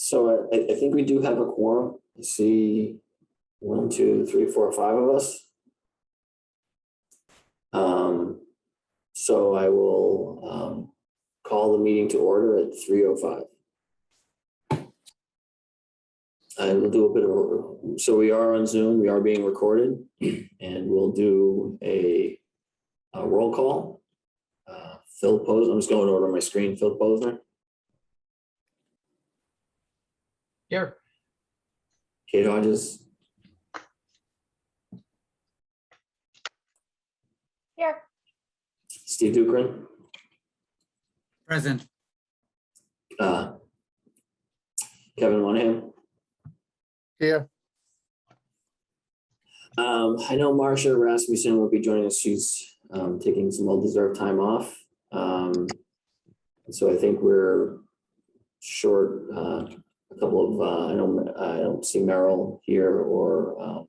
So I think we do have a quorum. I see 1, 2, 3, 4, 5 of us. So I will call the meeting to order at 3:05. I will do a bit of, so we are on Zoom, we are being recorded, and we'll do a roll call. Phil Posner, I'm just going over my screen. Phil Posner. Here. Kate Hodges. Here. Steve Dukran. Present. Kevin Monahan. Here. I know Marcia Rasmussen will be joining us. She's taking some well-deserved time off. So I think we're short a couple of, I don't see Merrill here or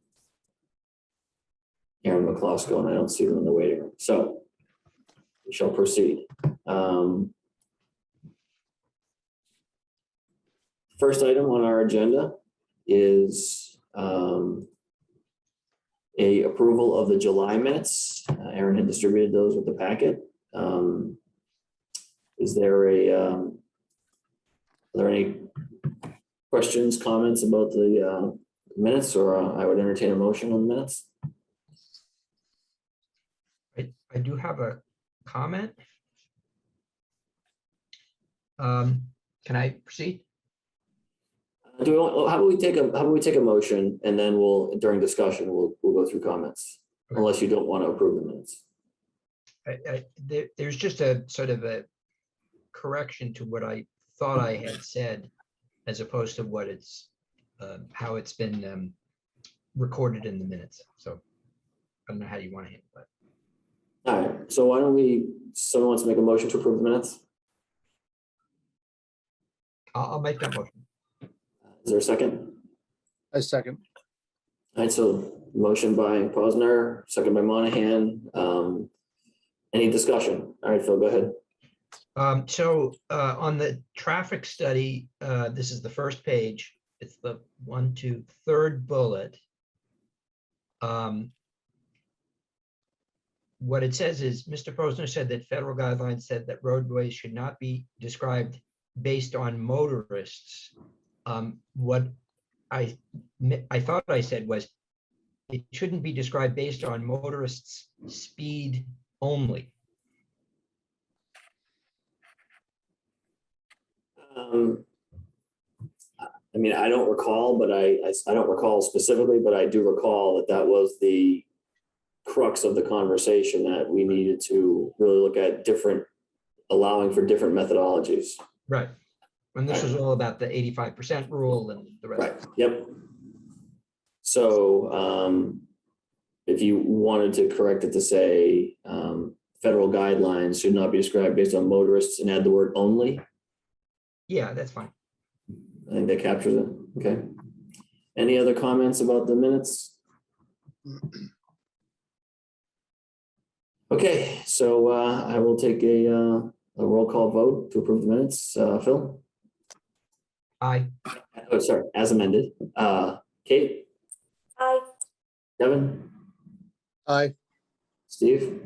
Aaron McCloskey, and I don't see them in the waiting room. So we shall proceed. First item on our agenda is a approval of the July minutes. Aaron had distributed those with the packet. Is there are there any questions, comments about the minutes, or I would entertain a motion on the minutes? I do have a comment. Can I proceed? How about we take a motion, and then during discussion we'll go through comments, Okay. unless you don't want to approve the minutes. There's just a sort of a correction to what I thought I had said, as opposed to what it's how it's been recorded in the minutes. So I don't know how you want to handle that. All right. So why don't someone wants to make a motion to approve the minutes? I'll make that motion. Is there a second? A second. All right. So motion by Posner, second by Monahan. Any discussion? All right, Phil, go ahead. So on the traffic study, this is the first page. It's the 1, 2, 3rd bullet. What it says is, Mr. Posner said that federal guidelines said that roadways should not be described based on motorists. What I thought I said was, it shouldn't be described based on motorists' speed only. I mean, I don't recall, but I don't recall specifically, but I do recall that was the crux of the conversation, that we needed to really look at allowing for different methodologies. Right. And this was all about the 85% rule and the rest. Right. Yep. So if you wanted to correct it to say federal guidelines should not be described based on motorists and add the word only. Yeah, that's fine. I think that captures it. Okay. Any other comments about the minutes? Okay, so I will take a roll call vote to approve the minutes. Phil? Aye. Oh, sorry, as amended. Kate? Aye. Kevin? Aye. Steve?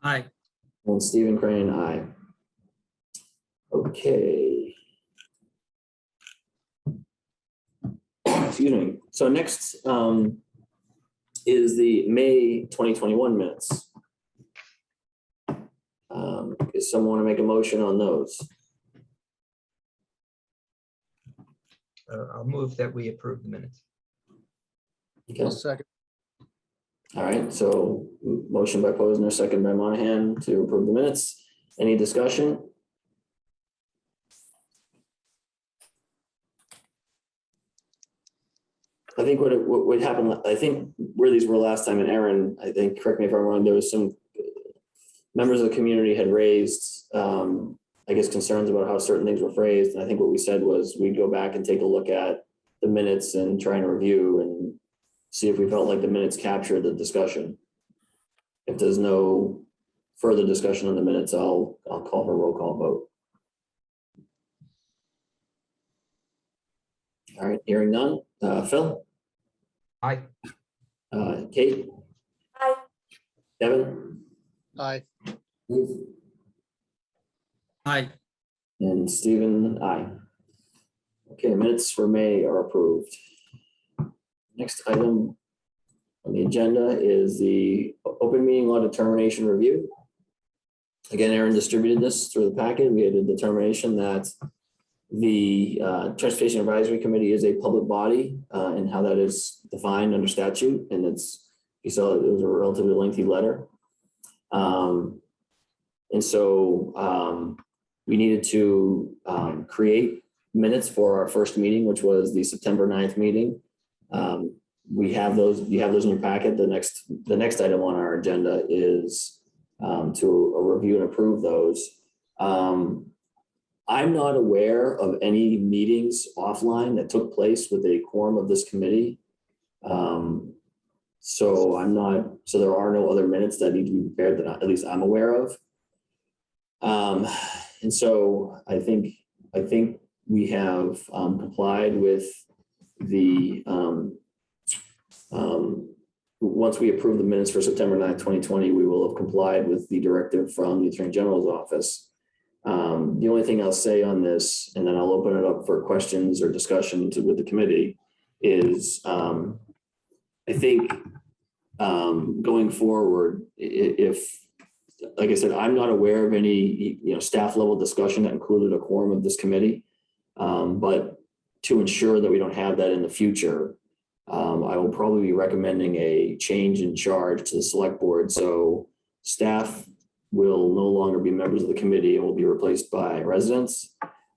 Aye. And Stephen Crane, aye. Okay. Excuse me. So next is the May 2021 minutes. Does someone want to make a motion on those? I'll move that we approve the minutes. Okay. A second. All right. So motion by Posner, second by Monahan to approve the minutes. Any discussion? I think what happened, I think where these were last time, and Aaron, I think, correct me if I'm wrong, there was some members of the community had raised, I guess, concerns about how certain things were phrased. And I think what we said was we'd go back and take a look at the minutes and try and review and see if we felt like the minutes captured the discussion. If there's no further discussion on the minutes, I'll call for a roll call vote. All right, hearing none. Phil? Aye. Kate? Aye. Kevin? Aye. Aye. And Stephen, aye. Okay, minutes for May are approved. Next item on the agenda is the open meeting law determination review. Again, Aaron distributed this through the packet. We had a determination that the Transportation Advisory Committee is a public body and how that is defined under statute. And you saw it was a relatively lengthy letter. And so we needed to create minutes for our first meeting, which was the September 9th meeting. We have those. You have those in your packet. The next item on our agenda is to review and approve those. I'm not aware of any meetings offline that took place with a quorum of this committee. So there are no other minutes that need to be prepared that at least I'm aware of. And so I think we have complied with the once we approve the minutes for September 9th, 2020, we will have complied with the directive from the Attorney General's office. The only thing I'll say on this, and then I'll open it up for questions or discussions with the committee, is I think going forward, if, like I said, I'm not aware of any staff level discussion that included a quorum of this committee, but to ensure that we don't have that in the future, I will probably be recommending a change in charge to the select board. So staff will no longer be members of the committee and will be replaced by residents.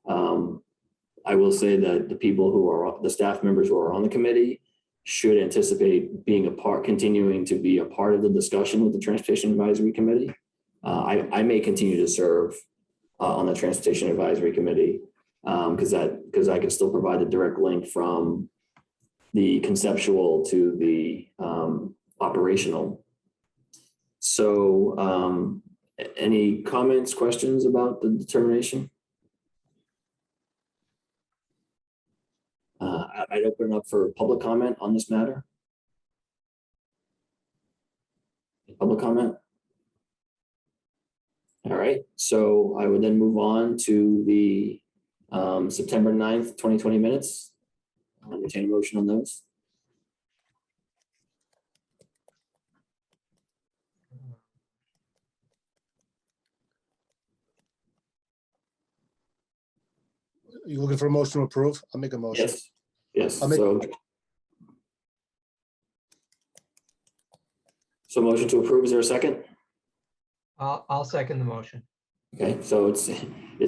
I will say that the staff members who are on the committee should anticipate continuing to be a part of the discussion with the Transportation Advisory Committee. I may continue to serve on the Transportation Advisory Committee because I can still provide the direct link from the conceptual to the operational. So any comments, questions about the determination? I'd open up for public comment on this matter. Public comment? All right, so I would then move on to the September 9th, 2020 minutes. I'll entertain a motion on those. You looking for a motion to approve? I'll make a motion. Yes, I'll make- so motion to approve, is there a second? I'll second the motion. Okay, so it's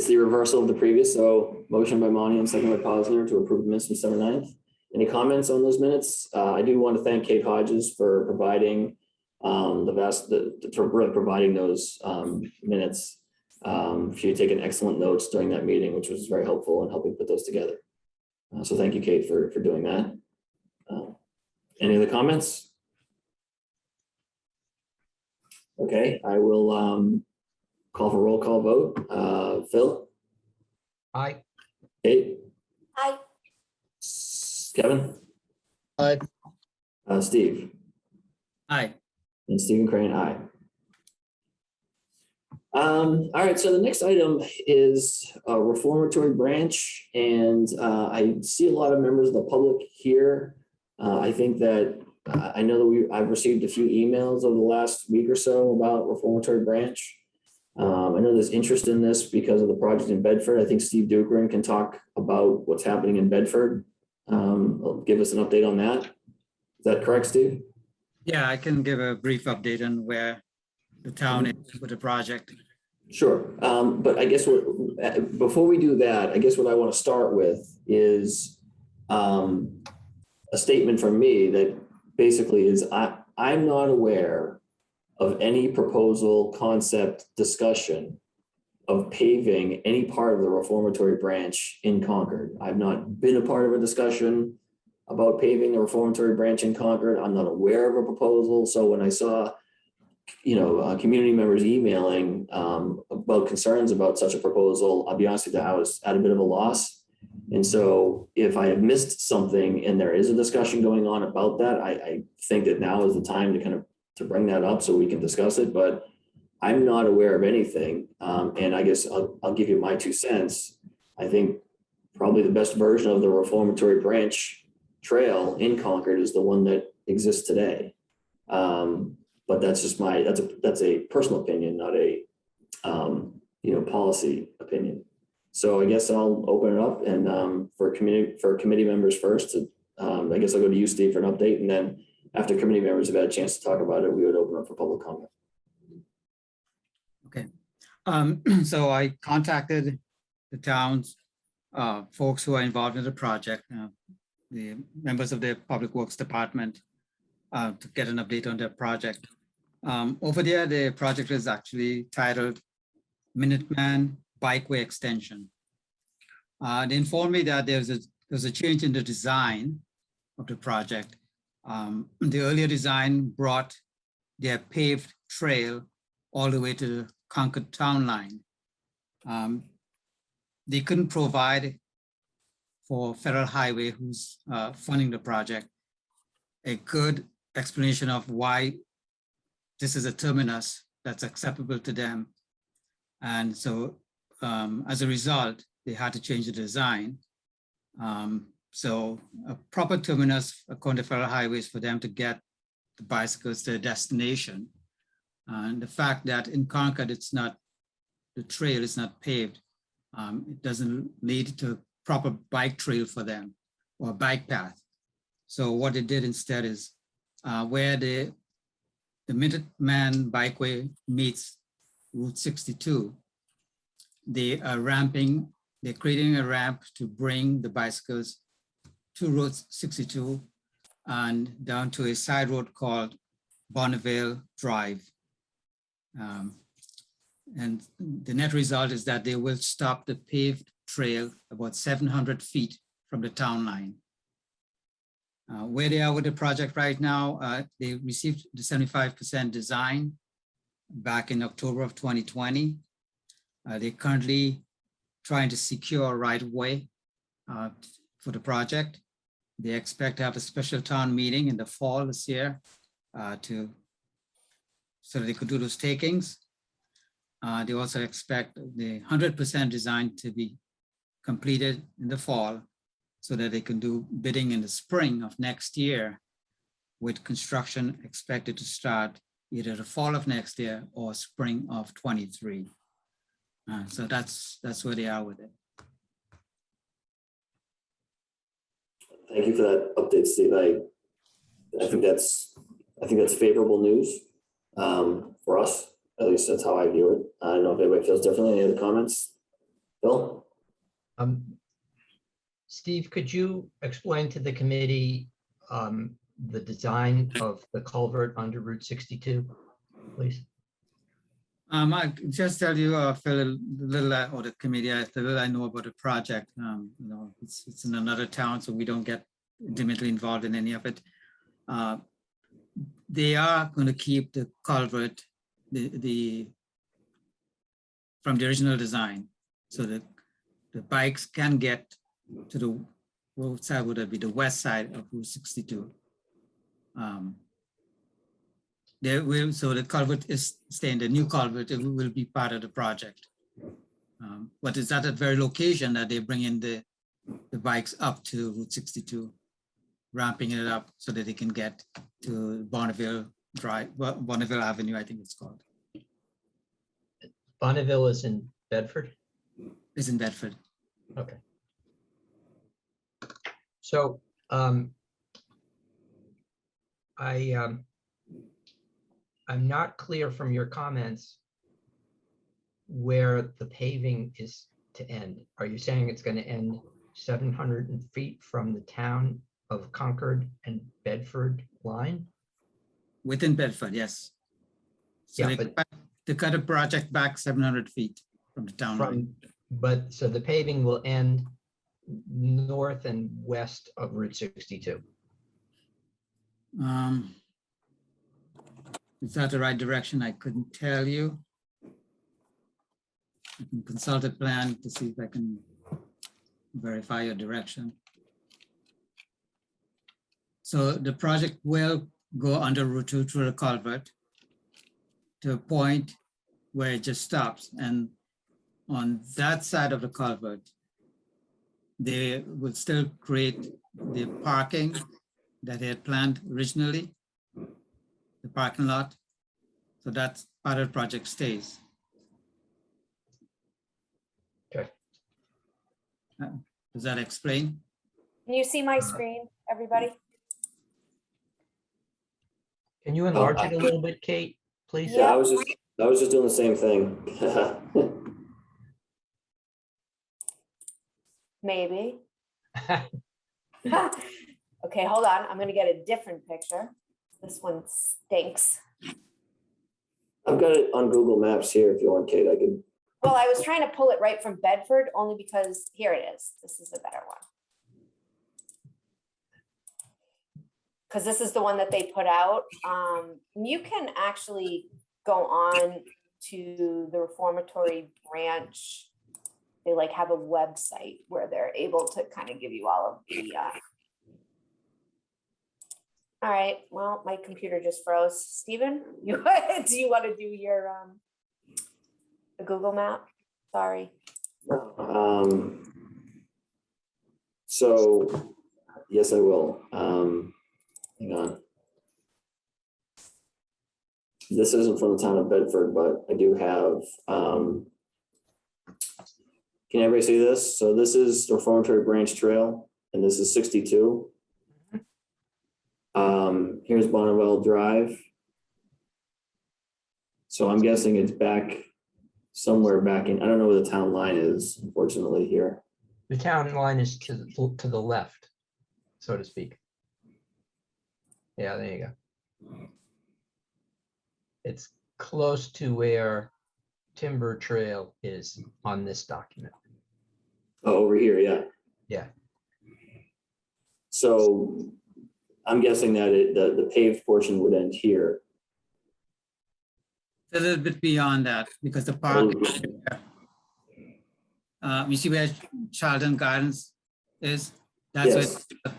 the reversal of the previous, so motion by Monty and second by Posner to approve the minutes from December 9th. Any comments on those minutes? I do want to thank Kate Hodges for providing providing those minutes. She had taken excellent notes during that meeting, which was very helpful in helping put those together. So thank you, Kate, for doing that. Any other comments? Okay, I will call for roll call vote. Phil? Aye. Kate? Aye. Kevin? Aye. Steve? Aye. And Stephen Crane, aye. All right, so the next item is a Reformatory Branch, and I see a lot of members of the public here. I think that I know that I've received a few emails over the last week or so about Reformatory Branch. I know there's interest in this because of the project in Bedford. I think Steve Dukran can talk about what's happening in Bedford. Give us an update on that. Is that correct, Steve? Yeah, I can give a brief update on where the town is with the project. Sure. But I guess before we do that, I guess what I want to start with is a statement from me that basically is I'm not aware of any proposal, concept, discussion of paving any part of the Reformatory Branch in Concord. I've not been a part of a discussion about paving the Reformatory Branch in Concord. I'm not aware of a proposal. So when I saw, community members emailing about concerns about such a proposal, I'll be honest with you, I was at a bit of a loss. And so if I have missed something and there is a discussion going on about that, I think that now is the time to kind of to bring that up so we can discuss it, but I'm not aware of anything. And I guess I'll give you my 2 cents. I think probably the best version of the Reformatory Branch trail in Concord is the one that exists today. But that's just that's a personal opinion, not a policy opinion. So I guess I'll open it up and for committee members first. I guess I'll go to you, Steve, for an update, and then after committee members have had a chance to talk about it, we would open up for public comment. Okay. So I contacted the town's folks who are involved in the project, the members of the Public Works Department, to get an update on their project. Over there, the project is actually titled Minuteman Bikeway Extension. They informed me that there's a change in the design of the project. The earlier design brought their paved trail all the way to the Concord town line. They couldn't provide for Federal Highway, who's funding the project, a good explanation of why this is a terminus that's acceptable to them. And so as a result, they had to change the design. So a proper terminus according to Federal Highways for them to get the bicycles to their destination. And the fact that in Concord, the trail is not paved, it doesn't lead to proper bike trail for them or bike path. So what they did instead is where the Minuteman Bikeway meets Route 62, they are they're creating a ramp to bring the bicycles to Route 62 and down to a side road called Bonneville Drive. And the net result is that they will stop the paved trail about 700 feet from the town line. Where they are with the project right now, they received the 75% design back in October of 2020. They're currently trying to secure a right of way for the project. They expect to have a special town meeting in the fall this year so that they could do those takings. They also expect the 100% design to be completed in the fall so that they can do bidding in the spring of next year, with construction expected to start either the fall of next year or spring of 23. So that's where they are with it. Thank you for that update, Steve. I think that's favorable news for us. At least that's how I view it. I don't know if anybody feels differently. Any other comments? Bill? Steve, could you explain to the committee the design of the culvert under Route 62, please? I just tell you, Phil, a little, or the committee, the little I know about the project. It's in another town, so we don't get intimately involved in any of it. They are going to keep the culvert from the original design, so that the bikes can get to the road side, would it be the west side of Route 62. So the culvert is staying, the new culvert will be part of the project. But it's at that very location that they bring in the bikes up to Route 62, ramping it up so that they can get to Bonneville Drive, Bonneville Avenue, I think it's called. Bonneville is in Bedford? It's in Bedford. Okay. So I'm not clear from your comments where the paving is to end. Are you saying it's going to end 700 feet from the town of Concord and Bedford line? Within Bedford, yes. So Yeah, they cut a project back 700 feet from the town line. But so the paving will end north and west of Route 62. Is that the right direction? I couldn't tell you. I can consult a plan to see if I can verify your direction. So the project will go under Route 2 through the culvert to a point where it just stops. And on that side of the culvert, they will still create the parking that they had planned originally, the parking lot. So that part of the project stays. Okay. Does that explain? Can you see my screen, everybody? Can you enlarge it a little bit, Kate, please? Yeah, I was just doing the same thing. Maybe. Okay, hold on. I'm gonna get a different picture. This one stinks. I've got it on Google Maps here if you want, Kate. I could. Well, I was trying to pull it right from Bedford only because here it is. This is a better one. Because this is the one that they put out. You can actually go on to the Reformatory Branch. They like have a website where they're able to kind of give you all of the. All right, well, my computer just froze. Stephen, do you want to do your the Google map? Sorry. So, yes, I will. Hang on. This isn't from the town of Bedford, but I do have, can everybody see this? So this is the Reformatory Branch Trail, and this is 62. Here's Bonneville Drive. So I'm guessing it's back somewhere back in, I don't know where the town line is, unfortunately, here. The town line is to the left, so to speak. Yeah, there you go. It's close to where Timber Trail is on this document. Oh, over here, yeah. Yeah. So I'm guessing that the paved portion would end here. A little bit beyond that, because the park, you see where Charlton Gardens is? That's Yes. what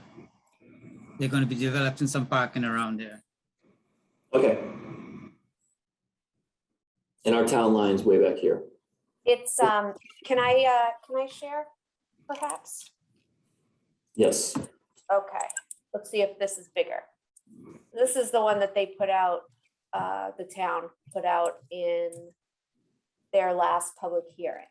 they're going to be developing some parking around there. Okay. And our town line's way back here. It's can I share perhaps? Yes. Okay, let's see if this is bigger. This is the one that they put out, the town put out in their last public hearing.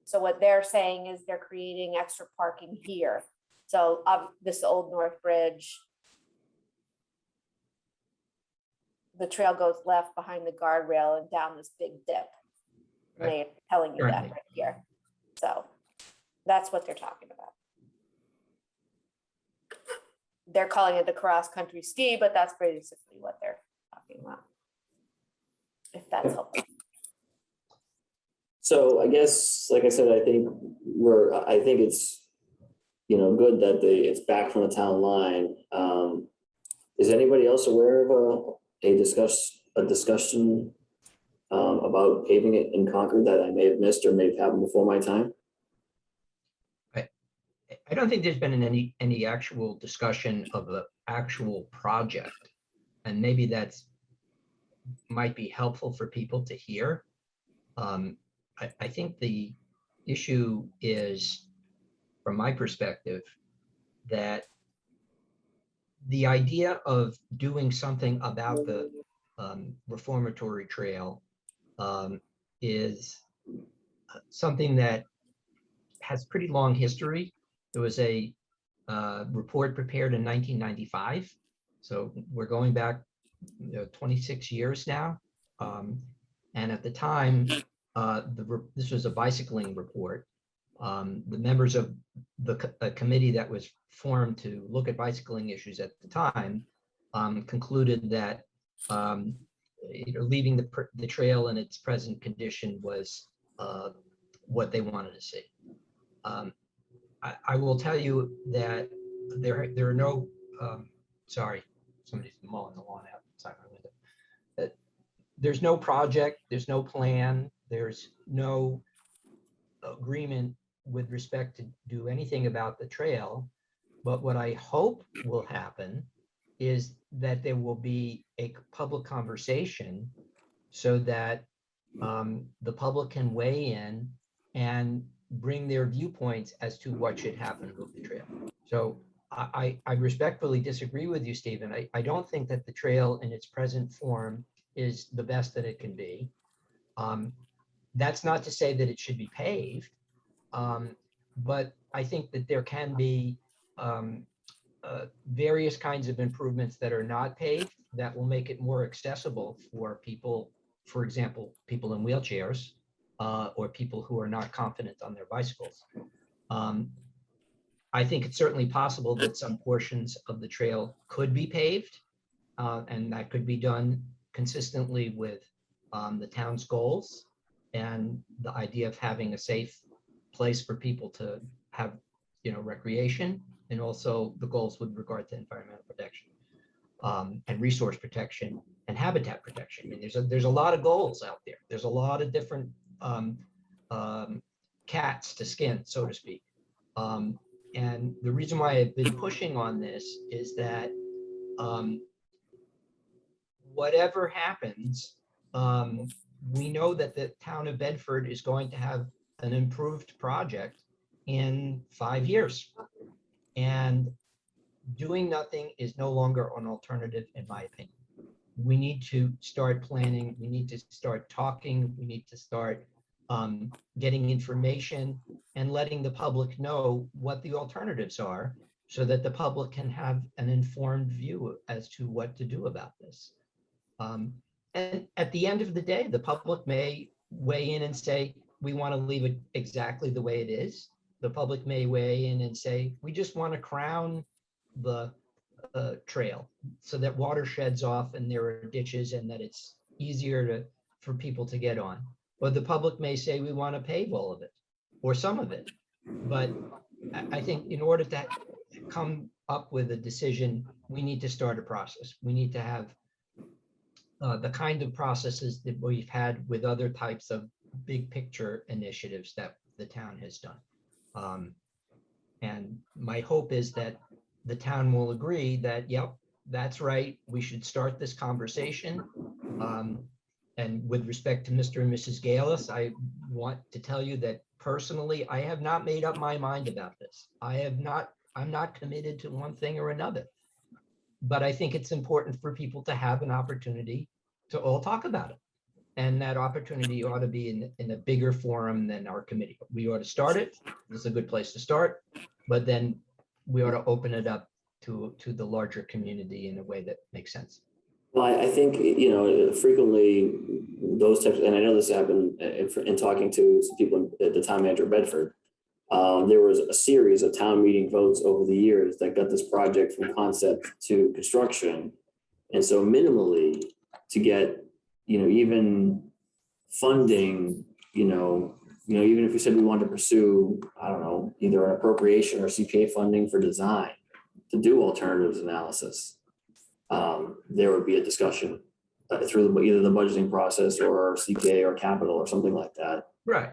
So what they're saying is they're creating extra parking here. So this Old North Bridge. The trail goes left behind the guardrail and down this big dip. And they're telling you that right here. So that's what they're talking about. They're calling it the cross-country ski, but that's basically what they're talking about. If that's helpful. So I guess, like I said, I think it's, good that it's back from the town line. Is anybody else aware of a discussion about paving it in Concord that I may have missed or may have happened before my time? I don't think there's been any actual discussion of the actual project. And maybe that's might be helpful for people to hear. I think the issue is, from my perspective, that the idea of doing something about the Reformatory Trail is something that has pretty long history. There was a report prepared in 1995. So we're going back 26 years now. And at the time, this was a bicycling report. The members of the committee that was formed to look at bicycling issues at the time concluded that leaving the trail in its present condition was what they wanted to see. I will tell you that there are no, sorry, somebody's mowing the lawn outside my window. That there's no project, there's no plan, there's no agreement with respect to do anything about the trail. But what I hope will happen is that there will be a public conversation so that the public can weigh in and bring their viewpoints as to what should happen with the trail. So I respectfully disagree with you, Stephen. I don't think that the trail in its present form is the best that it can be. That's not to say that it should be paved, but I think that there can be various kinds of improvements that are not paved that will make it more accessible for people, for example, people in wheelchairs or people who are not confident on their bicycles. I think it's certainly possible that some portions of the trail could be paved, and that could be done consistently with the town's goals and the idea of having a safe place for people to have, recreation, and also the goals with regard to environmental protection and resource protection and habitat protection. I mean, there's a lot of goals out there. There's a lot of different cats to skin, so to speak. And the reason why I've been pushing on this is that whatever happens, we know that the town of Bedford is going to have an improved project in 5 years. And doing nothing is no longer an alternative, in my opinion. We need to start planning. We need to start talking. We need to start getting information and letting the public know what the alternatives are so that the public can have an informed view as to what to do about this. And at the end of the day, the public may weigh in and say, we want to leave it exactly the way it is. The public may weigh in and say, we just want to crown the trail so that water sheds off and there are ditches and that it's easier for people to get on. Or the public may say, we want to pave all of it or some of it. But I think in order to come up with a decision, we need to start a process. We need to have the kind of processes that we've had with other types of big picture initiatives that the town has done. And my hope is that the town will agree that, yep, that's right, we should start this conversation. And with respect to Mr. and Mrs. Galis, I want to tell you that personally, I have not made up my mind about this. I'm not committed to one thing or another. But I think it's important for people to have an opportunity to all talk about it. And that opportunity ought to be in a bigger forum than our committee. We ought to start it. This is a good place to start, but then we ought to open it up to the larger community in a way that makes sense. Well, I think, frequently those types, and I know this happened in talking to some people at the town manager of Bedford. There was a series of town meeting votes over the years that got this project from concept to construction. And so minimally to get, even funding, even if we said we wanted to pursue, I don't know, either an appropriation or CPA funding for design to do alternatives analysis, there would be a discussion through either the budgeting process or CPA or capital or something like that. Right.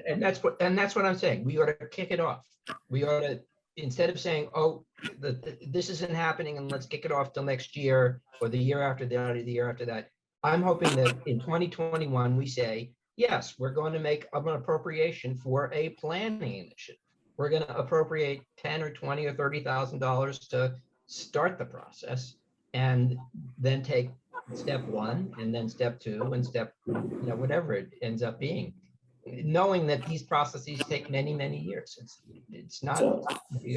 And that's what I'm saying. We ought to kick it off. We ought to, instead of saying, oh, this isn't happening and let's kick it off till next year or the year after that or the year after that. I'm hoping that in 2021, we say, yes, we're going to make an appropriation for a planning initiative. We're going to appropriate $10 or $20 or $30,000 to start the process and then take step one and then step two and step, whatever it ends up being. Knowing that these processes take many, many years. It's not,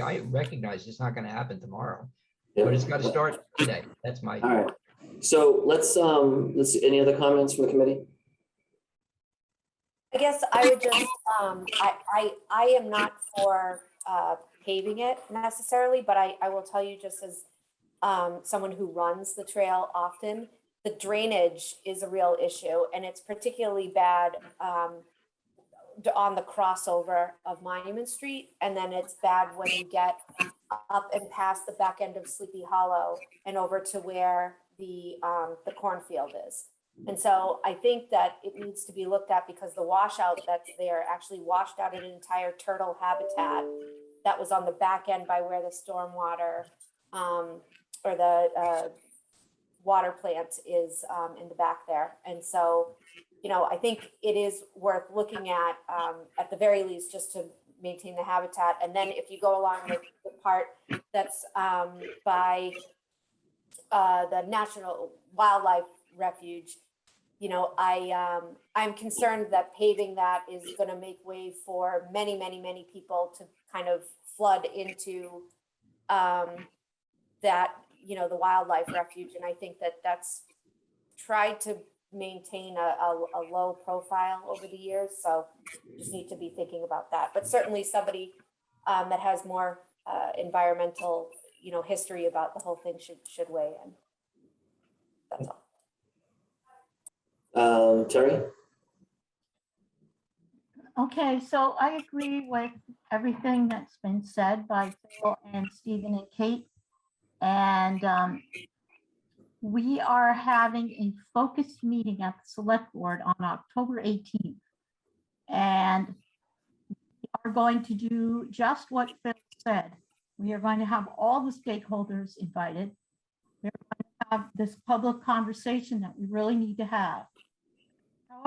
I recognize it's not going to happen tomorrow, but it's got to start today. That's my. All right. So let's see, any other comments from the committee? I guess I would just, I am not for paving it necessarily, but I will tell you just as someone who runs the trail often, the drainage is a real issue, and it's particularly bad on the crossover of Monument Street, and then it's bad when you get up and past the back end of Sleepy Hollow and over to where the cornfield is. And so I think that it needs to be looked at because the washout that's there actually washed out an entire turtle habitat that was on the back end by where the stormwater or the water plant is in the back there. And so, you know, I think it is worth looking at the very least, just to maintain the habitat. And then if you go along with the part that's by the National Wildlife Refuge, you know, I'm concerned that paving that is going to make way for many, many, many people to kind of flood into that, you know, the wildlife refuge. And I think that that's tried to maintain a low profile over the years. So just need to be thinking about that. But certainly somebody that has more environmental, you know, history about the whole thing should weigh in. That's all. Terry? Okay, so I agree with everything that's been said by Phil and Stephen and Kate. And we are having a focused meeting at the select board on October 18th. And we are going to do just what Phil said. We are going to have all the stakeholders invited. We're going to have this public conversation that we really need to have.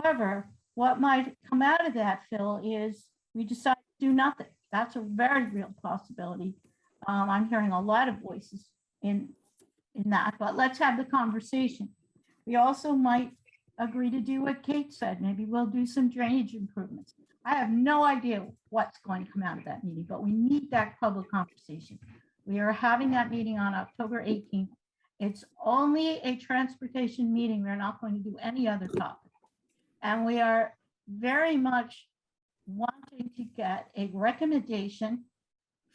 However, what might come out of that, Phil, is we decide to do nothing. That's a very real possibility. I'm hearing a lot of voices in that, but let's have the conversation. We also might agree to do what Kate said. Maybe we'll do some drainage improvements. I have no idea what's going to come out of that meeting, but we need that public conversation. We are having that meeting on October 18th. It's only a transportation meeting. We're not going to do any other topic. And we are very much wanting to get a recommendation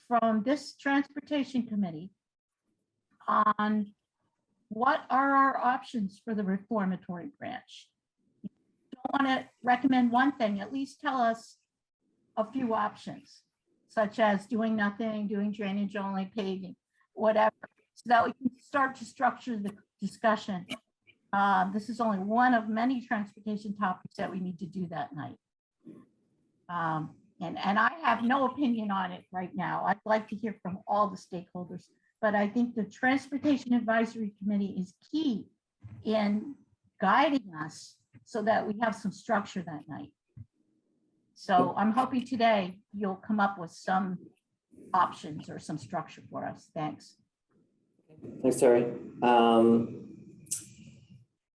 from this transportation committee on what are our options for the reformatory branch. You don't want to recommend one thing, at least tell us a few options, such as doing nothing, doing drainage only, paving, whatever, so that we can start to structure the discussion. This is only one of many transportation topics that we need to do that night. And I have no opinion on it right now. I'd like to hear from all the stakeholders, but I think the Transportation Advisory Committee is key in guiding us so that we have some structure that night. So I'm hoping today you'll come up with some options or some structure for us. Thanks. Thanks, Terry.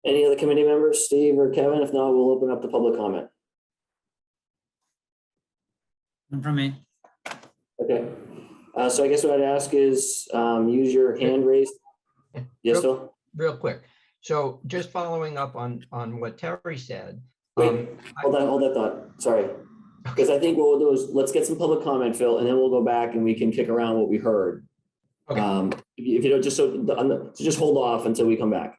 Any other committee members, Steve or Kevin? If not, we'll open up the public comment. And from me, Okay. So I guess what I'd ask is use your hand raised. Yes, Phil? Real quick. So just following up on what Terry said. Wait, hold that thought. Sorry. Because I think what we'll do is let's get some public comment, Phil, and then we'll go back and we can kick around what we heard. Okay. If you don't, just so just hold off until we come back.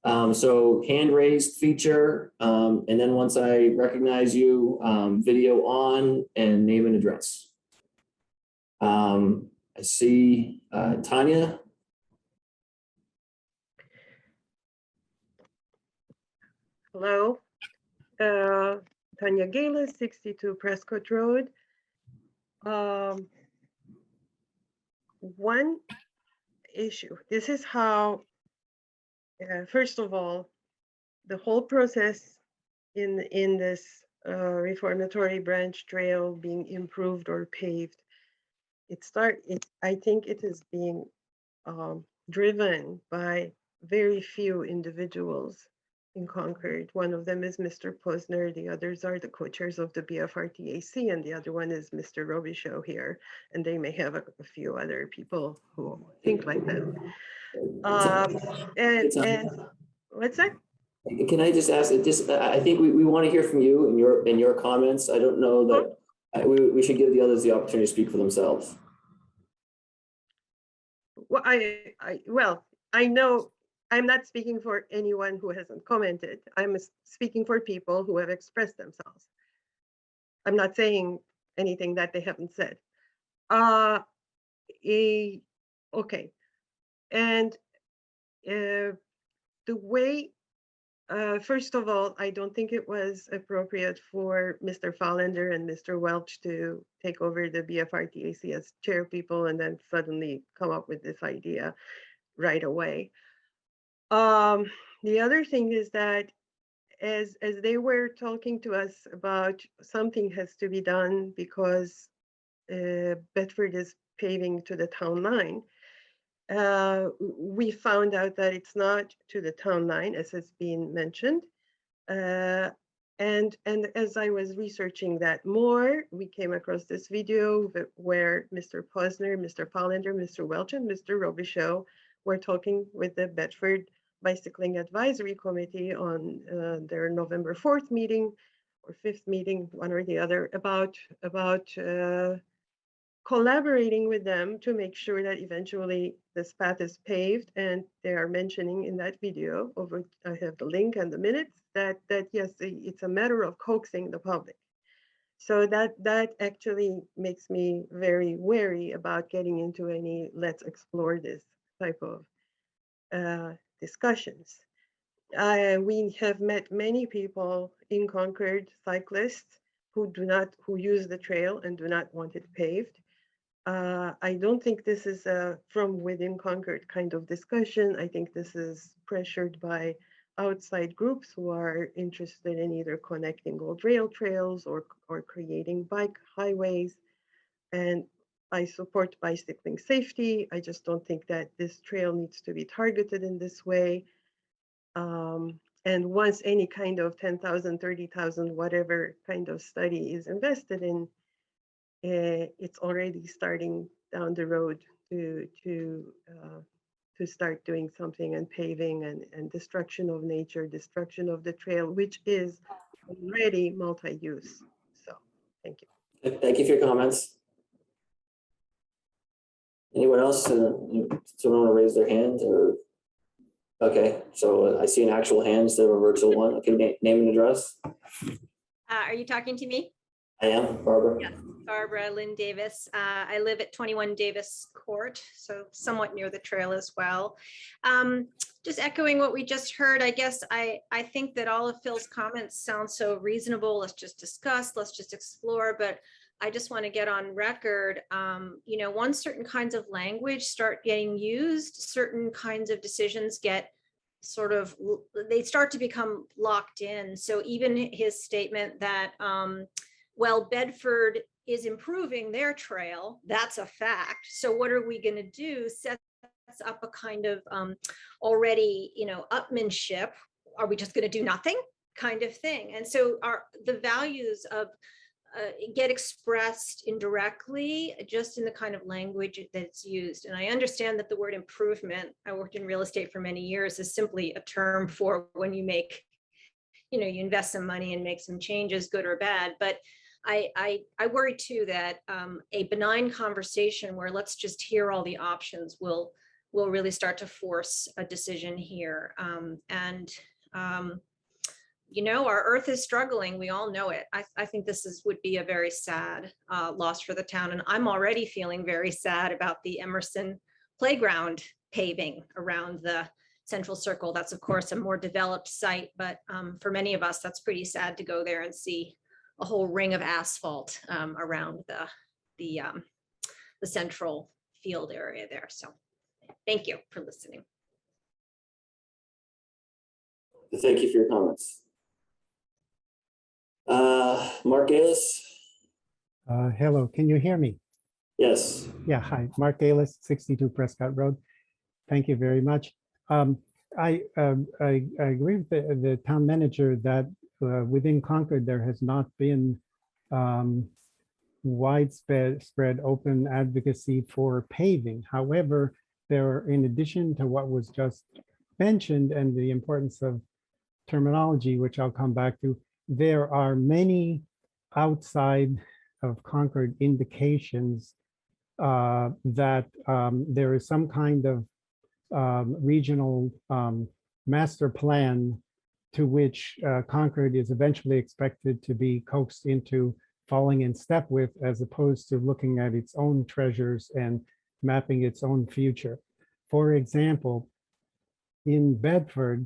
So hand raised feature, and then once I recognize you, video on and name and address. I see Tanya. Hello, Tanya Gala, 62 Prescott Road. One issue, this is how, first of all, the whole process in this Reformatory Branch trail being improved or paved, I think it is being driven by very few individuals in Concord. One of them is Mr. Posner, the others are the co-chairs of the BFRTAC, and the other one is Mr. Robichaud here, and they may have a few other people who think like them. And what's that? Can I just ask? I think we want to hear from you and your comments. I don't know that we should give the others the opportunity to speak for themselves. Well, I know I'm not speaking for anyone who hasn't commented. I'm speaking for people who have expressed themselves. I'm not saying anything that they haven't said. Okay. And the way first of all, I don't think it was appropriate for Mr. Fallender and Mr. Welch to take over the BFRTAC as chair people and then suddenly come up with this idea right away. The other thing is that as they were talking to us about something has to be done because Bedford is paving to the town line, we found out that it's not to the town line, as has been mentioned. And as I was researching that more, we came across this video where Mr. Posner, Mr. Fallender, Mr. Welch, and Mr. Robichaud were talking with the Bedford Bicycling Advisory Committee on their November 4th meeting or 5th meeting, one or the other, about collaborating with them to make sure that eventually this path is paved. And they are mentioning in that video, I have the link and the minutes, that yes, it's a matter of coaxing the public. So that actually makes me very wary about getting into any let's explore this type of discussions. We have met many people in Concord, cyclists, who use the trail and do not want it paved. I don't think this is a from within Concord kind of discussion. I think this is pressured by outside groups who are interested in either connecting old rail trails or creating bike highways. And I support bicycling safety. I just don't think that this trail needs to be targeted in this way. And once any kind of 10,000, 30,000, whatever kind of study is invested in, it's already starting down the road to start doing something, and paving and destruction of nature, destruction of the trail, which is already multi-use. So thank you. Thank you for your comments. Anyone else? Someone want to raise their hand or? Okay, so I see an actual hand instead of a virtual one. Okay, name and address. Are you talking to me? I am, Barbara. Yes, Barbara Lynn Davis. I live at 21 Davis Court, so somewhat near the trail as well. Just echoing what we just heard, I guess I think that all of Phil's comments sound so reasonable. Let's just discuss, let's just explore, but I just want to get on record, once certain kinds of language start getting used, certain kinds of decisions get they start to become locked in. So even his statement that, well, Bedford is improving their trail, that's a fact. So what are we going to do? Sets up a kind of already, upmanship. Are we just going to do nothing kind of thing? And so the values of get expressed indirectly, just in the kind of language that's used. And I understand that the word improvement, I worked in real estate for many years, is simply a term for when you make, you invest some money and make some changes, good or bad. But I worry too that a benign conversation where let's just hear all the options will really start to force a decision here. Our earth is struggling. We all know it. I think this would be a very sad loss for the town. And I'm already feeling very sad about the Emerson playground paving around the central circle. That's of course a more developed site, but for many of us, that's pretty sad to go there and see a whole ring of asphalt around the central field area there. So thank you for listening. Thank you for your comments. Mark Galis? Hello, can you hear me? Yes. Yeah, hi, Mark Galis, 62 Prescott Road. Thank you very much. I agree with the town manager that within Concord, there has not been widespread open advocacy for paving. However, in addition to what was just mentioned and the importance of terminology, which I'll come back to, there are many outside of Concord indications that there is some kind of regional master plan to which Concord is eventually expected to be coaxed into falling in step with, as opposed to looking at its own treasures and mapping its own future. For example, in Bedford,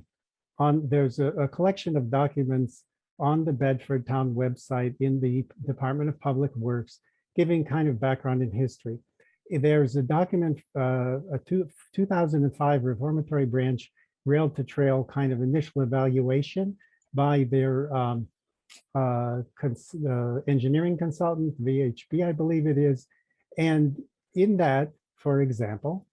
there's a collection of documents on the Bedford Town website in the Department of Public Works, giving kind of background and history. There's a document, a 2005 Reformatory Branch rail to trail kind of initial evaluation by their engineering consultant, VHB, I believe it is. And in that, for example,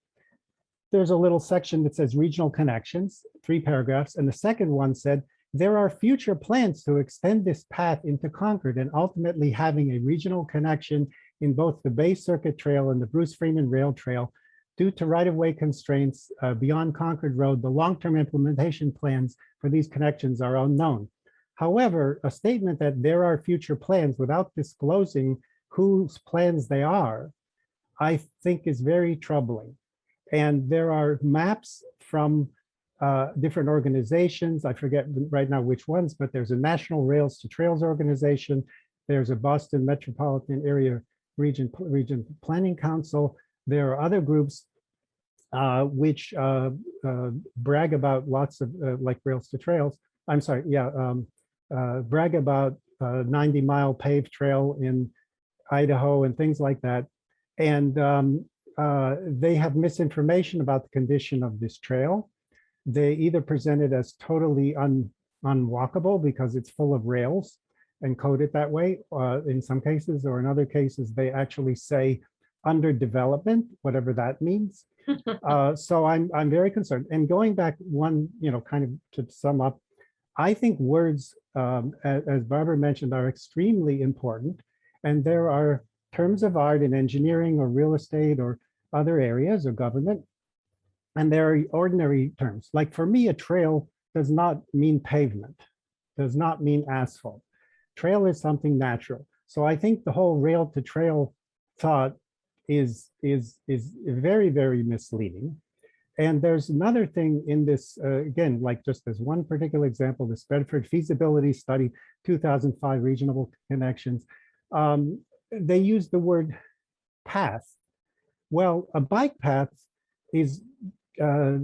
there's a little section that says regional connections, 3 paragraphs. And the second one said, there are future plans to extend this path into Concord and ultimately having a regional connection in both the Bay Circuit Trail and the Bruce Freeman Rail Trail. Due to right-of-way constraints beyond Concord Road, the long-term implementation plans for these connections are unknown. However, a statement that there are future plans without disclosing whose plans they are, I think is very troubling. And there are maps from different organizations. I forget right now which ones, but there's a National Rails to Trails organization. There's a Boston Metropolitan Area Region Planning Council. There are other groups which brag about lots of like Rails to Trails. I'm sorry, yeah, brag about 90-mile paved trail in Idaho and things like that. And they have misinformation about the condition of this trail. They either present it as totally unwalkable because it's full of rails and code it that way in some cases, or in other cases, they actually say under development, whatever that means. So I'm very concerned. And going back one, kind of to sum up, I think words, as Barbara mentioned, are extremely important. And there are terms of art in engineering or real estate or other areas of government. And there are ordinary terms. Like for me, a trail does not mean pavement, does not mean asphalt. Trail is something natural. So I think the whole rail to trail thought is very, very misleading. And there's another thing in this, again, like just as one particular example, this Bedford feasibility study, 2005 regional connections. They use the word path. Well, a bike path is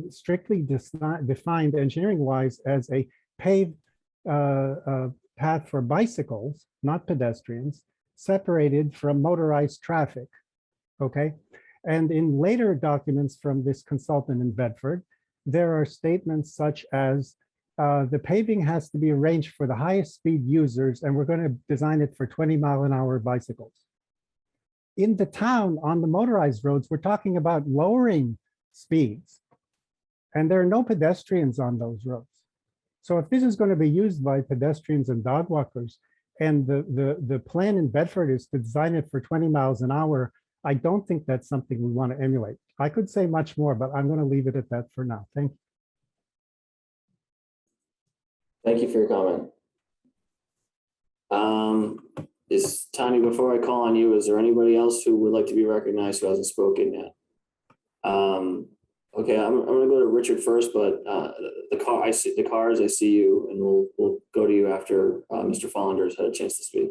strictly defined engineering-wise as a paved path for bicycles, not pedestrians, separated from motorized traffic, okay? And in later documents from this consultant in Bedford, there are statements such as the paving has to be arranged for the highest speed users, and we're going to design it for 20-mile-an-hour bicycles. In the town, on the motorized roads, we're talking about lowering speeds, and there are no pedestrians on those roads. So if this is going to be used by pedestrians and dog walkers, and the plan in Bedford is to design it for 20 miles an hour, I don't think that's something we want to emulate. I could say much more, but I'm going to leave it at that for now. Thank you. Thank you for your comment. Tanya, before I call on you, is there anybody else who would like to be recognized who hasn't spoken yet? Okay, I'm gonna go to Richard first, but I see the cars, I see you, and we'll go to you after Mr. Follander's had a chance to speak.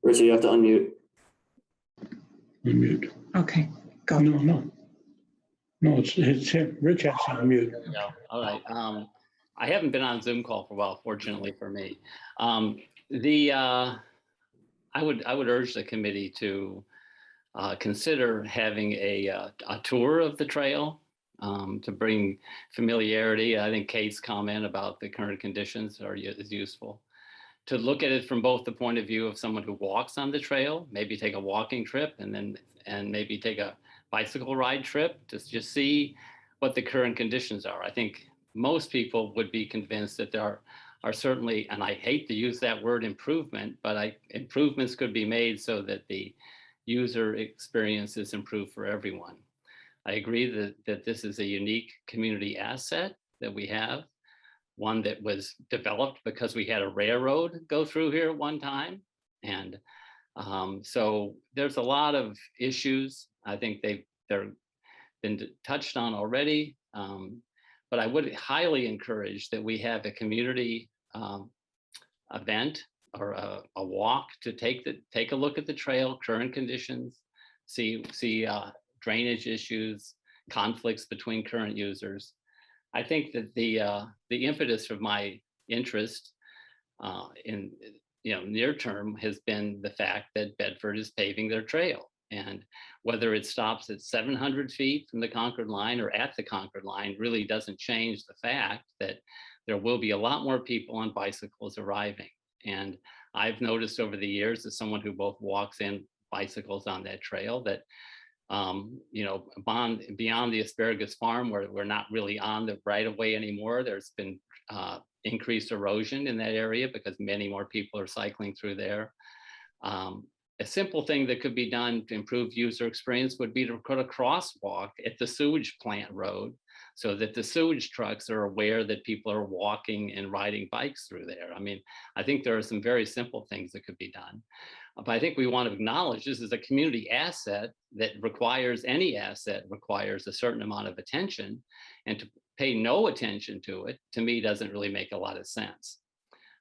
Richard, you have to unmute. Unmute. Okay, go. No, it's him. Rich has to unmute. There we go. All right. I haven't been on Zoom call for a while, fortunately for me. I would urge the committee to consider having a tour of the trail to bring familiarity. I think Kate's comment about the current conditions is useful. To look at it from both the point of view of someone who walks on the trail, maybe take a walking trip, and maybe take a bicycle ride trip to just see what the current conditions are. I think most people would be convinced that there are certainly, and I hate to use that word improvement, but improvements could be made so that the user experience is improved for everyone. I agree that this is a unique community asset that we have, one that was developed because we had a railroad go through here at one time. And so there's a lot of issues. I think they're been touched on already. But I would highly encourage that we have a community event or a walk to take a look at the trail, current conditions, see drainage issues, conflicts between current users. I think that the impetus of my interest in near term has been the fact that Bedford is paving their trail. And whether it stops at 700 feet from the Concord line or at the Concord line really doesn't change the fact that there will be a lot more people on bicycles arriving. And I've noticed over the years, as someone who both walks and bicycles on that trail, that beyond the asparagus farm, where we're not really on the right of way anymore, there's been increased erosion in that area because many more people are cycling through there. A simple thing that could be done to improve user experience would be to put a crosswalk at the sewage plant road so that the sewage trucks are aware that people are walking and riding bikes through there. I mean, I think there are some very simple things that could be done. But I think we want to acknowledge this is a community asset that requires, any asset requires a certain amount of attention, and to pay no attention to it, to me, doesn't really make a lot of sense.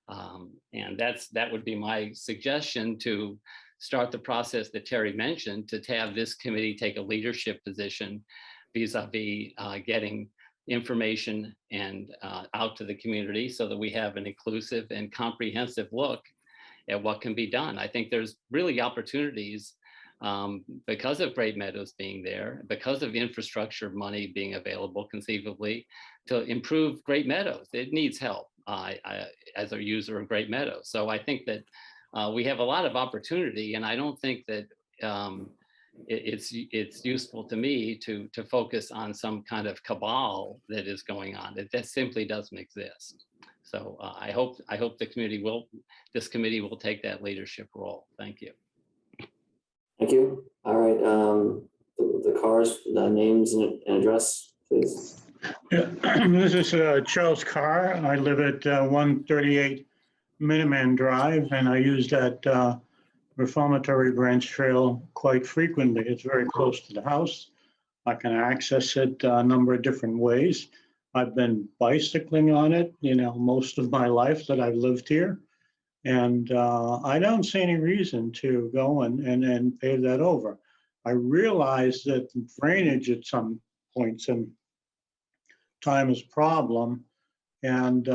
And that would be my suggestion, to start the process that Terry mentioned, to have this committee take a leadership position vis-a-vis getting information and out to the community so that we have an inclusive and comprehensive look at what can be done. I think there's really opportunities because of Great Meadows being there, because of infrastructure money being available conceivably to improve Great Meadows. It needs help as a user of Great Meadows. So I think that we have a lot of opportunity, and I don't think that it's useful to me to focus on some kind of cabal that is going on. That simply doesn't exist. So I hope this committee will take that leadership role. Thank you. Thank you. All right, the cars, the names and address, please. Yeah, this is Charles Carr. I live at 138 Minuteman Drive, and I use that Reformatory Branch Trail quite frequently. It's very close to the house. I can access it a number of different ways. I've been bicycling on it, most of my life that I've lived here. And I don't see any reason to go and pave that over. I realize that drainage at some points in time is a problem. And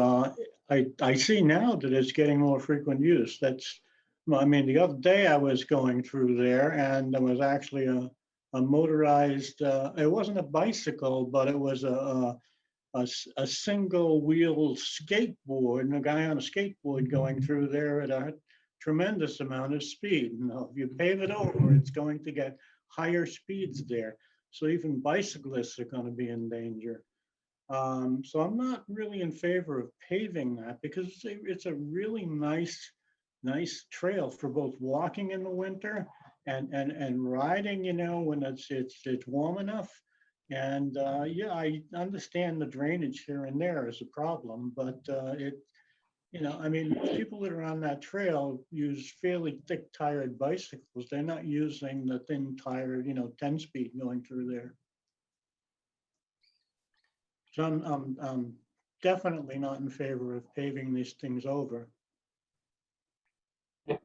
I see now that it's getting more frequent use. The other day I was going through there, and there was actually a motorized, it wasn't a bicycle, but it was a single wheel skateboard, and a guy on a skateboard going through there at a tremendous amount of speed. If you pave it over, it's going to get higher speeds there. So even bicyclists are going to be in danger. So I'm not really in favor of paving that, because it's a really nice trail for both walking in the winter and riding, when it's warm enough. And yeah, I understand the drainage here and there is a problem, but people that are on that trail use fairly thick tired bicycles. They're not using the thin tired, 10 speed going through there. So I'm definitely not in favor of paving these things over. I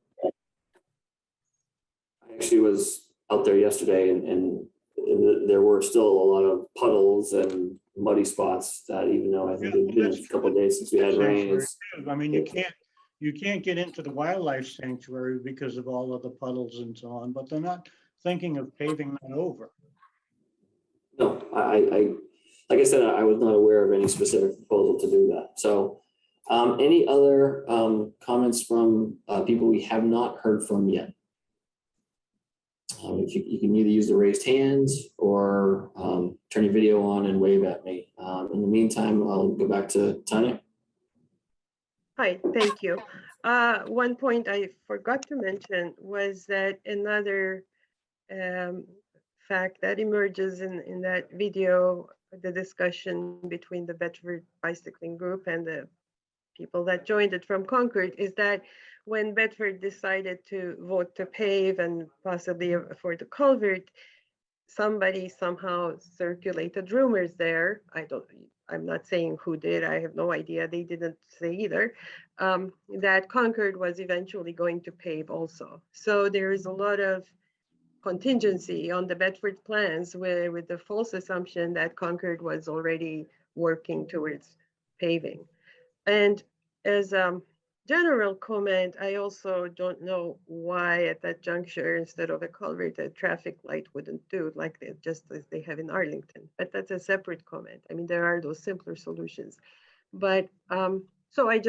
actually was out there yesterday, and there were still a lot of puddles and muddy spots that, even though I think it's been a couple of days since we had rain. You can't get into the wildlife sanctuary because of all of the puddles and so on, but they're not thinking of paving that over. No, I like I said, I was not aware of any specific proposal to do that. So any other comments from people we have not heard from yet? If you can either use the raised hands or turn your video on and wave at me. In the meantime, I'll go back to Tanya. Hi, thank you. One point I forgot to mention was that another fact that emerges in that video, the discussion between the Bedford Bicycling Group and the people that joined it from Concord, is that when Bedford decided to vote to pave and possibly for the culvert, somebody somehow circulated rumors there. I'm not saying who did, I have no idea, they didn't say either, that Concord was eventually going to pave also. So there is a lot of contingency on the Bedford plans with the false assumption that Concord was already working towards paving. And as a general comment, I also don't know why at that juncture, instead of a culvert, a traffic light wouldn't do like just as they have in Arlington. But that's a separate comment. I mean, there are those simpler solutions. But so I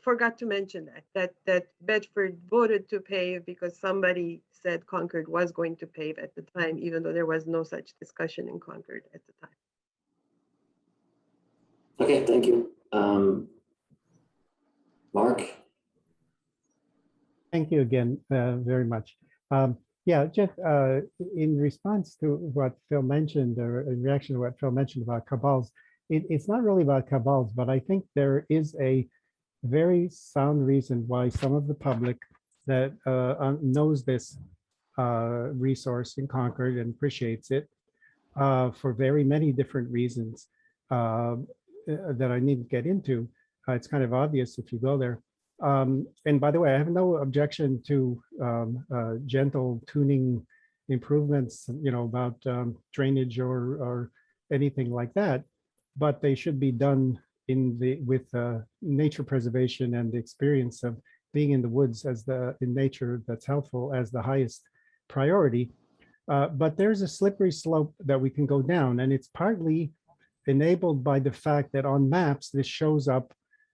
forgot to mention that Bedford voted to pave because somebody said Concord was going to pave at the time, even though there was no such discussion in Concord at the time. Okay, thank you. Mark? Thank you again very much. Yeah, just in response to what Phil mentioned, or in reaction to what Phil mentioned about cabals, it's not really about cabals, but I think there is a very sound reason why some of the public that knows this resource in Concord and appreciates it for very many different reasons that I need to get into. It's kind of obvious if you go there. And by the way, I have no objection to gentle tuning improvements, about drainage or anything like that, but they should be done with nature preservation and the experience of being in the woods in nature that's helpful as the highest priority. But there's a slippery slope that we can go down, and it's partly enabled by the fact that on maps, this shows up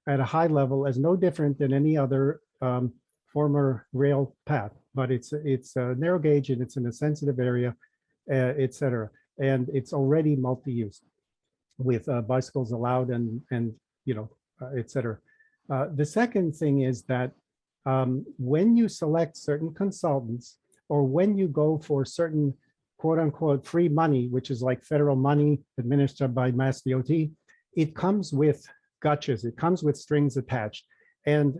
at a high level as no different than any other former rail path, but it's narrow gauge and it's in a sensitive area, et cetera. And it's already multi-use with bicycles allowed and et cetera. The second thing is that when you select certain consultants, or when you go for certain quote unquote free money, which is like federal money administered by Mass DOT, it comes with gotchas, it comes with strings attached. And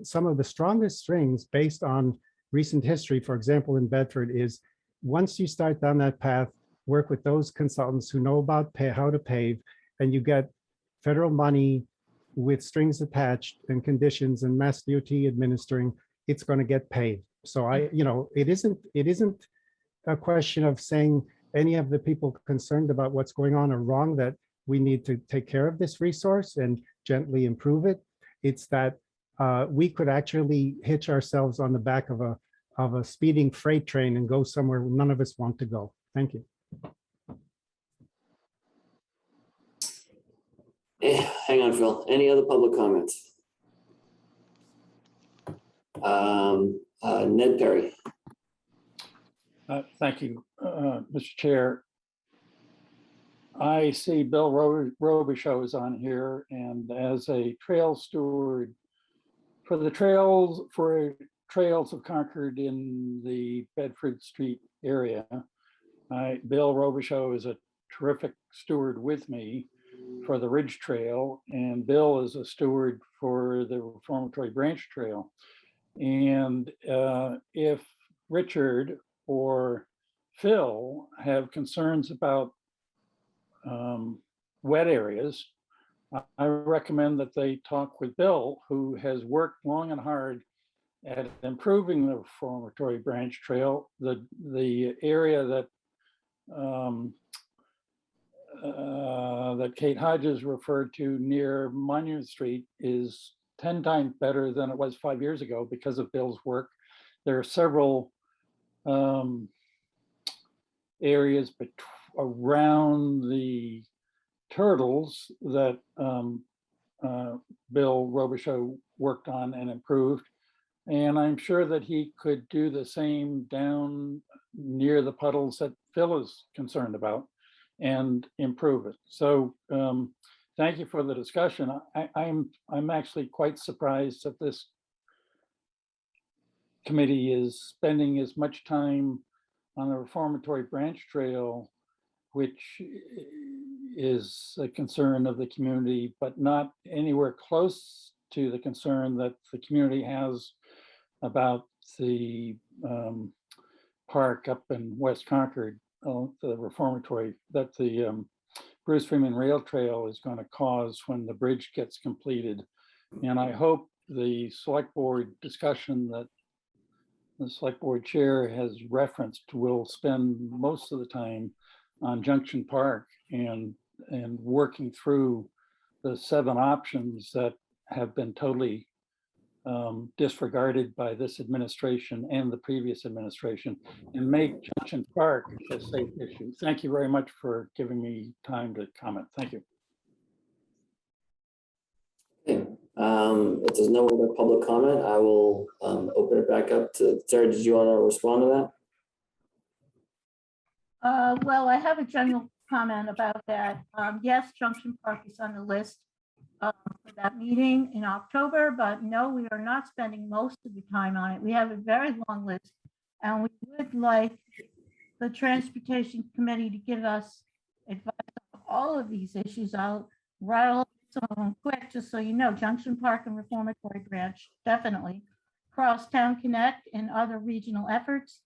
some of the strongest strings based on recent history, for example, in Bedford, is once you start down that path, work with those consultants who know about how to pave, and you get federal money with strings attached and conditions and Mass DOT administering, it's going to get paid. So it isn't a question of saying any of the people concerned about what's going on are wrong, that we need to take care of this resource and gently improve it. It's that we could actually hitch ourselves on the back of a speeding freight train and go somewhere none of us want to go. Thank you. Hang on, Phil. Any other public comments? Ned Perry. Thank you, Mr. Chair. I see Bill Robichaux is on here, and as a trail steward for the trails of Concord in the Bedford Street area, Bill Robichaux is a terrific steward with me for the Ridge Trail, and Bill is a steward for the Reformatory Branch Trail. And if Richard or Phil have concerns about wet areas, I recommend that they talk with Bill, who has worked long and hard at improving the Reformatory Branch Trail. The area that that Kate Hodges referred to near Monument Street is 10 times better than it was 5 years ago because of Bill's work. There are several areas around the turtles that Bill Robichaux worked on and improved. And I'm sure that he could do the same down near the puddles that Phil is concerned about and improve it. So thank you for the discussion. I'm actually quite surprised that this committee is spending as much time on the Reformatory Branch Trail, which is a concern of the community, but not anywhere close to the concern that the community has about the park up in West Concord, the Reformatory, that the Bruce Freeman Rail Trail is going to cause when the bridge gets completed. And I hope the select board discussion that the select board chair has referenced, will spend most of the time on Junction Park and working through the 7 options that have been totally disregarded by this administration and the previous administration, and make Junction Park a safe issue. Thank you very much for giving me time to comment. Thank you. Okay. If there's no other public comment, I will open it back up to Sarah. Did you want to respond to that? Well, I have a general comment about that. Yes, Junction Park is on the list for that meeting in October, but no, we are not spending most of the time on it. We have a very long list, and we would like the Transportation Committee to give us advice on all of these issues. I'll rattle some of them quick, just so you know. Junction Park and Reformatory Branch, definitely. Crosstown Connect and other regional efforts.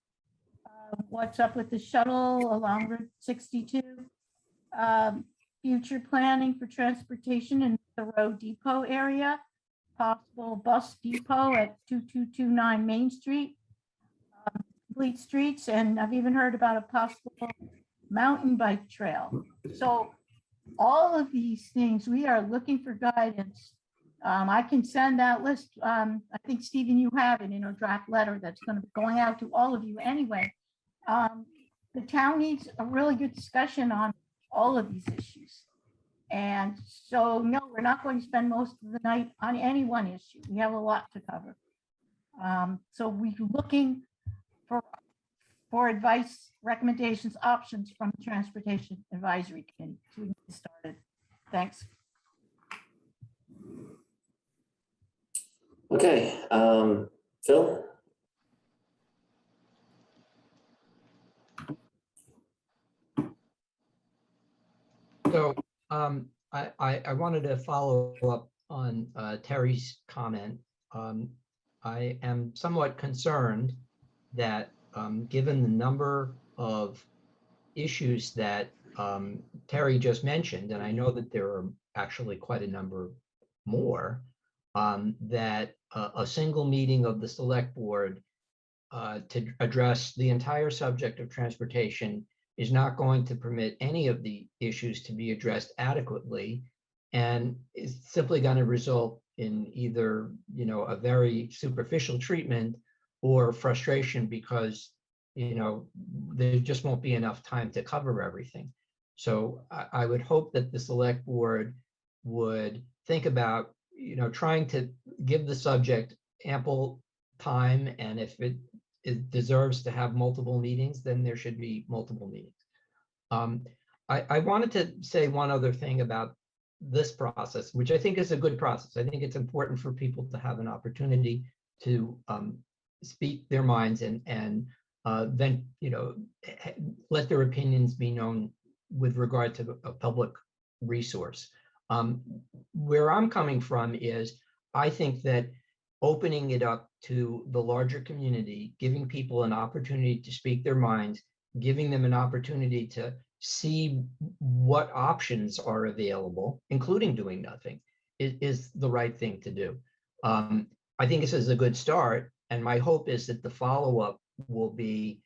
What's up with the shuttle along Route 62? Future planning for transportation in the road depot area. Possible bus depot at 2229 Main Street. Complete streets, and I've even heard about a possible mountain bike trail. So all of these things, we are looking for guidance. I can send that list. I think, Stephen, you have it in a draft letter that's going to be going out to all of you anyway. The town needs a really good discussion on all of these issues. And so, no, we're not going to spend most of the night on any one issue. We have a lot to cover. So we're looking for advice, recommendations, options from the Transportation Advisory Committee. So we can get started. Thanks. Okay, Phil? So I wanted to follow up on Terry's comment. I am somewhat concerned that given the number of issues that Terry just mentioned, and I know that there are actually quite a number more, that a single meeting of the select board to address the entire subject of transportation is not going to permit any of the issues to be addressed adequately, and is simply going to result in either, you know, a very superficial treatment or frustration because, you know, there just won't be enough time to cover everything. So I would hope that the select board would think about, you know, trying to give the subject ample time, and if it deserves to have multiple meetings, then there should be multiple meetings. I wanted to say one other thing about this process, which I think is a good process. I think it's important for people to have an opportunity to speak their minds and then, you know, let their opinions be known with regard to a public resource. Where I'm coming from is, I think that opening it up to the larger community, giving people an opportunity to speak their minds, giving them an opportunity to see what options are available, including doing nothing, is the right thing to do. I think this is a good start, and my hope is that the follow-up will be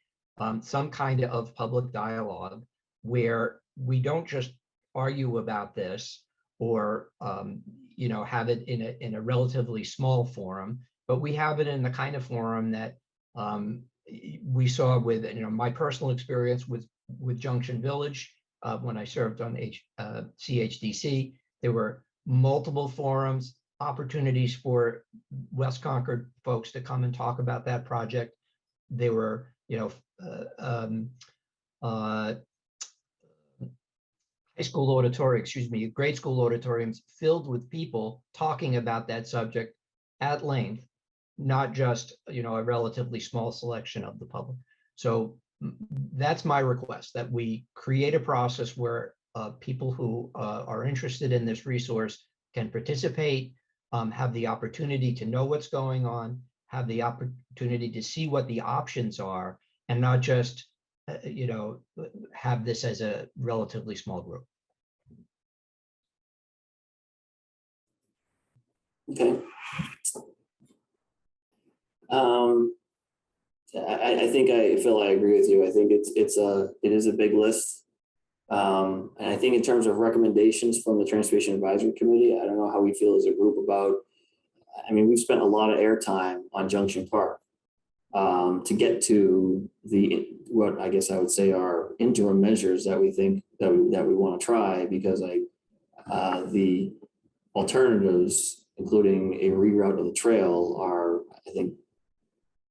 some kind of public dialogue where we don't just argue about this or you know, have it in a relatively small forum, but we have it in the kind of forum that we saw with, you know, my personal experience with Junction Village when I served on CHDC. There were multiple forums, opportunities for West Concord folks to come and talk about that project. There were, you know, high school auditorium, grade school auditoriums filled with people talking about that subject at length, not just, you know, a relatively small selection of the public. So that's my request, that we create a process where people who are interested in this resource can participate, have the opportunity to know what's going on, have the opportunity to see what the options are, and not just, you know, have this as a relatively small group. Okay. I think Phil, I agree with you. I think it is a big list. And I think in terms of recommendations from the Transportation Advisory Committee, I don't know how we feel as a group about, I mean, we've spent a lot of airtime on Junction Park to get to what I guess I would say are interim measures that we think that we want to try, because the alternatives, including a reroute of the trail, are, I think,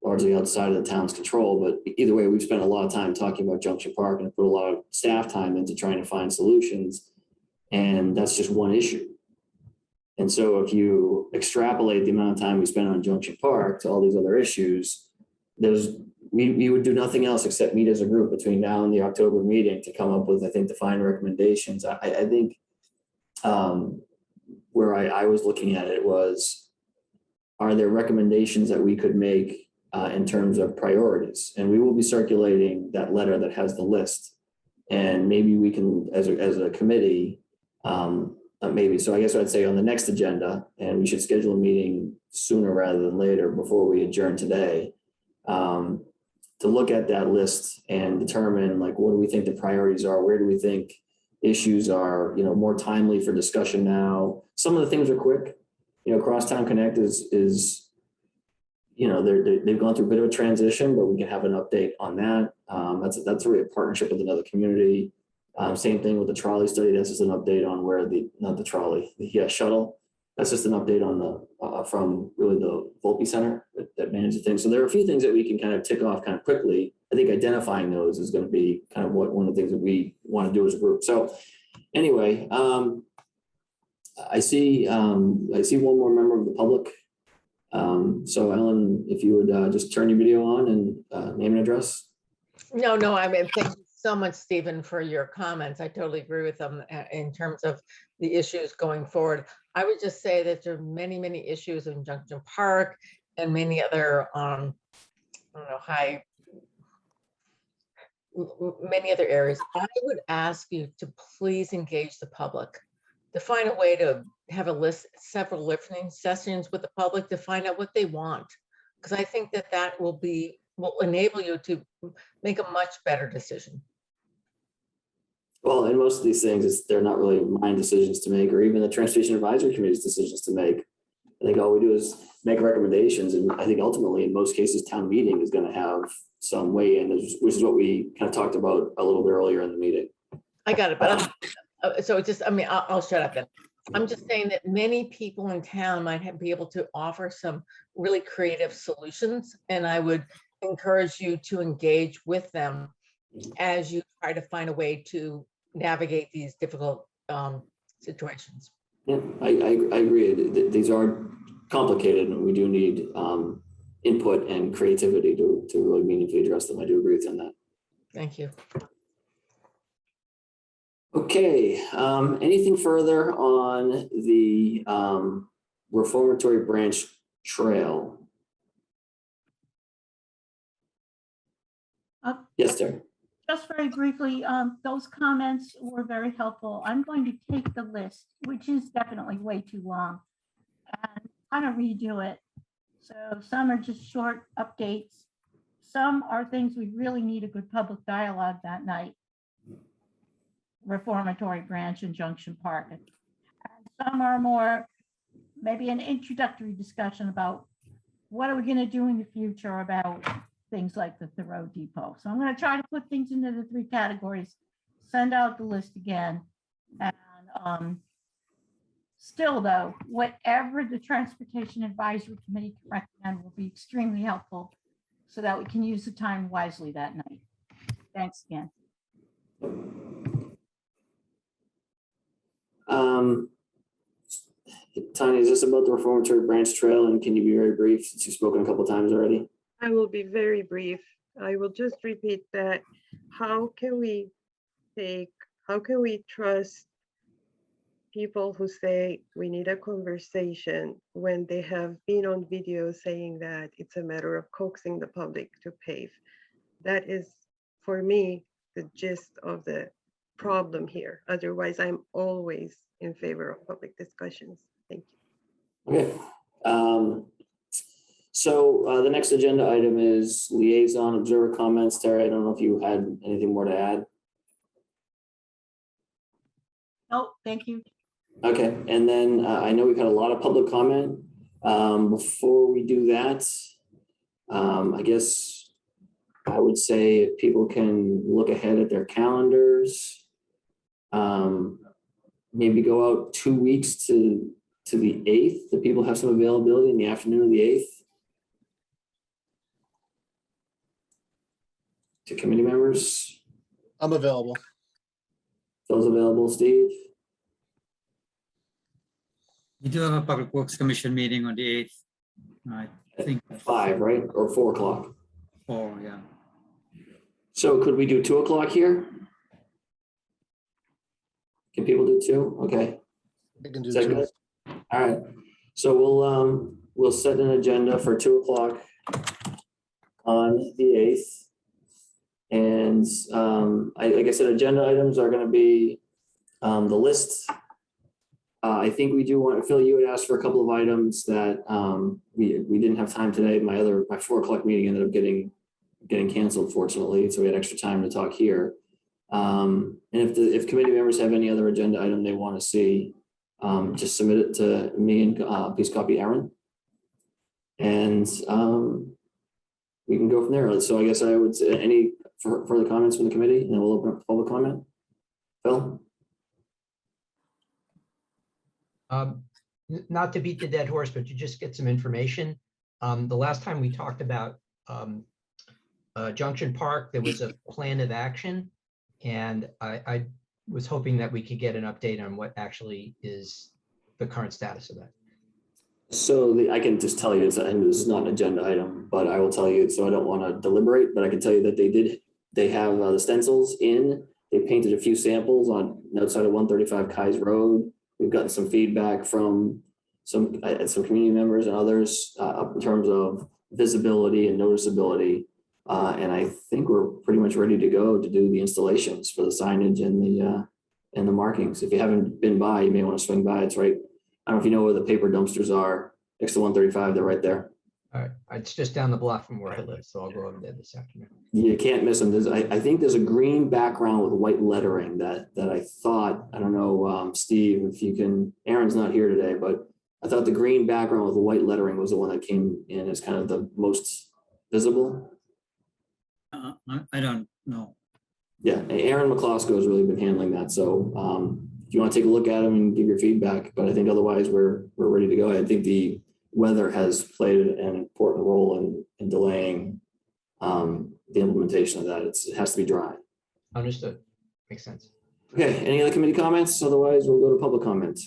largely outside of the town's control. But either way, we've spent a lot of time talking about Junction Park and put a lot of staff time into trying to find solutions. And that's just one issue. And so if you extrapolate the amount of time we spent on Junction Park to all these other issues, we would do nothing else except meet as a group between now and the October meeting to come up with, I think, defined recommendations. I think where I was looking at it was, are there recommendations that we could make in terms of priorities? And we will be circulating that letter that has the list. And maybe we can, as a committee, maybe, so I guess I'd say on the next agenda, and we should schedule a meeting sooner rather than later before we adjourn today, to look at that list and determine, like, what do we think the priorities are? Where do we think issues are, more timely for discussion now? Some of the things are quick. Crosstown Connect is they've gone through a bit of a transition, but we can have an update on that. That's really a partnership with another community. Same thing with the trolley study. That's just an update on where the shuttle. That's just an update on from really the Volpe Center that manages things. So there are a few things that we can kind of tick off kind of quickly. I think identifying those is going to be kind of one of the things that we want to do as a group. So anyway, I see one more member of the public. So Ellen, if you would just turn your video on and name and address. No, I mean, thank you so much, Stephen, for your comments. I totally agree with them in terms of the issues going forward. I would just say that there are many, many issues in Junction Park and many other, many other areas. I would ask you to please engage the public, to find a way to have several listening sessions with the public to find out what they want. Because I think that will enable you to make a much better decision. Well, and most of these things, they're not really mine decisions to make, or even the Transportation Advisory Committee's decisions to make. I think all we do is make recommendations. And I think ultimately, in most cases, town meeting is going to have some way in, which is what we kind of talked about a little bit earlier in the meeting. I got it. But I'll shut up then. I'm just saying that many people in town might be able to offer some really creative solutions. And I would encourage you to engage with them as you try to find a way to navigate these difficult situations. Yeah, I agree. These are complicated, and we do need input and creativity to really meaningfully address them. I do agree with you on that. Thank you. Okay, anything further on the Reformatory Branch Trail? Yes, sir. Just very briefly, those comments were very helpful. I'm going to take the list, which is definitely way too long, and kind of redo it. So some are just short updates. Some are things we really need a good public dialogue that night. Reformatory Branch and Junction Park. And some are more maybe an introductory discussion about what are we going to do in the future about things like the Thoreau Depot. So I'm going to try to put things into the three categories, send out the list again. And still though, whatever the Transportation Advisory Committee can recommend will be extremely helpful so that we can use the time wisely that night. Thanks again. Tanya, is this about the Reformatory Branch Trail, and can you be very brief since you've spoken a couple of times already? I will be very brief. I will just repeat that. How can we trust people who say we need a conversation when they have been on video saying that it's a matter of coaxing the public to pave? That is, for me, the gist of the problem here. Otherwise, I'm always in favor of public discussions. Thank you. Okay. So the next agenda item is liaison observer comments. Terry, I don't know if you had anything more to add. No, thank you. Okay, and then I know we've had a lot of public comment. Before we do that, I guess I would say if people can look ahead at their calendars, maybe go out 2 weeks to the 8th, that people have some availability in the afternoon of the 8th. To committee members, I'm available. those available, Steve? We do have a Public Works Commission meeting on the 8th. I think 5, right? Or 4 o'clock. 4, yeah. So could we do 2 o'clock here? Can people do 2? Okay. I can do Is that two. good? All right. So we'll set an agenda for 2 o'clock on the 8th. And like I said, agenda items are going to be the list. I think we do want, Phil, you had asked for a couple of items that we didn't have time today. My 4 o'clock meeting ended up getting canceled, fortunately, so we had extra time to talk here. And if committee members have any other agenda item they want to see, just submit it to me and please copy Aaron. And we can go from there. So I guess I would say any further comments from the committee, and then we'll open up public comment. Phil? Not to beat the dead horse, but to just get some information. The last time we talked about Junction Park, there was a plan of action. And I was hoping that we could get an update on what actually is the current status of that. So I can just tell you, and this is not an agenda item, but I will tell you, so I don't want to deliberate, but I can tell you that they have the stencils in. They painted a few samples on outside of 135 Kais Road. We've gotten some feedback from some community members and others in terms of visibility and noticeability. And I think we're pretty much ready to go to do the installations for the signage and the markings. If you haven't been by, you may want to swing by. It's right. I don't know if you know where the paper dumpsters are next to 135. They're right there. All right, it's just down the block from where I live, so I'll go over there this afternoon. You can't miss them. I think there's a green background with white lettering that I thought, I don't know, Steve, if you can, Aaron's not here today, but I thought the green background with the white lettering was the one that came in as kind of the most visible. I don't know. Yeah, Aaron McCloskey has really been handling that. So if you want to take a look at them and give your feedback, but I think otherwise we're ready to go. I think the weather has played an important role in delaying the implementation of that. It has to be dry. Understood. Makes sense. Okay, any other committee comments? Otherwise, we'll go to public comment.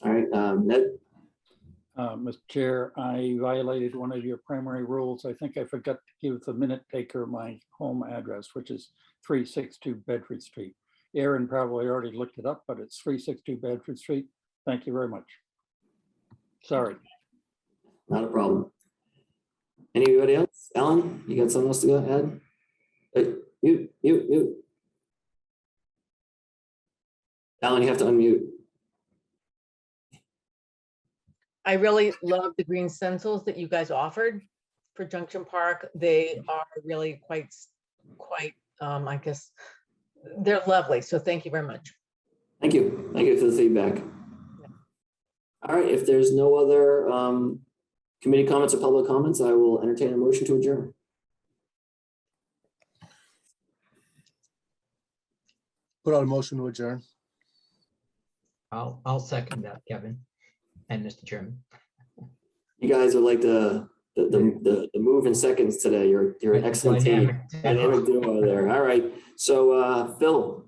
All right, Ned? Mr. Chair, I violated one of your primary rules. I think I forgot to give the minute taker my home address, which is 362 Bedford Street. Aaron probably already looked it up, but it's 362 Bedford Street. Thank you very much. Sorry. Not a problem. Anybody else? Alan, you got something else to go add? Hey, mute. Alan, you have to unmute. I really love the green stencils that you guys offered for Junction Park. They are really quite, I guess, they're lovely. So thank you very much. Thank you. Thank you for the feedback. All right, if there's no other committee comments or public comments, I will entertain a motion to adjourn. Put out a motion to adjourn. I'll second that, Kevin and Mr. Chairman. You guys are like the move in seconds today. You're an excellent team. Dynamic duo there. All right. So Phil.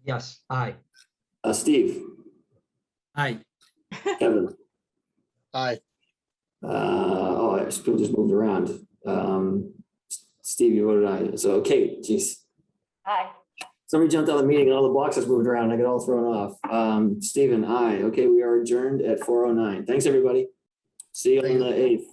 Yes, aye. Steve. Aye. Kevin. Aye. People just moved around. Steve, you voted aye. So Kate, geez. Hi. Somebody jumped out of the meeting and all the boxes moved around. I got all thrown off. Stephen, aye. Okay, we are adjourned at 4:09. Thanks, everybody. See you on the 8th.